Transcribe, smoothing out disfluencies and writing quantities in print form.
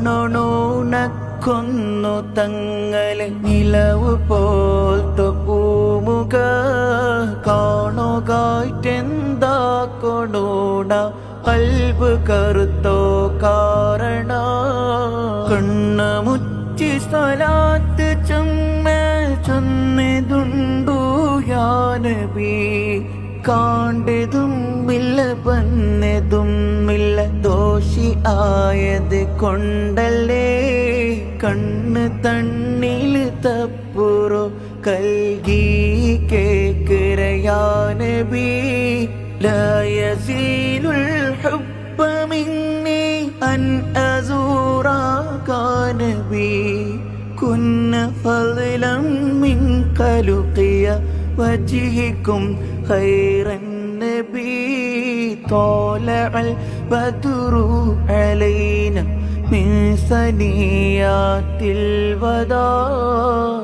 കാണണോണക്കൊന്നു തങ്ങളെ നിലവ് പോൽത്ത പൂമുഖ കാണുകായിട്ടെന്താ കൊടൂണ കൽബ് കറുത്തോ കാരണ കണ്ണ് മുച്ചി സ്വലാത്ത് ചൊന്നതുണ്ടു യാ നബി കാണ്ടതുമില്ല പന്നതുമില്ല ദോഷി ആയത് കൊണ്ടല്ലേ കണ്ണ് തണ്ണിൽ തപ്പുറോ കൽകി കേക്കരയാ നബി ലാ യസീലുൽ ഹുബ്ബ മിന്നി അൻ അസൂറക നബി കുന്ന ഫളലം മിൻക ലുഖിയ وجهكم خير النبي طلع البدر علينا من ثنيات الوداع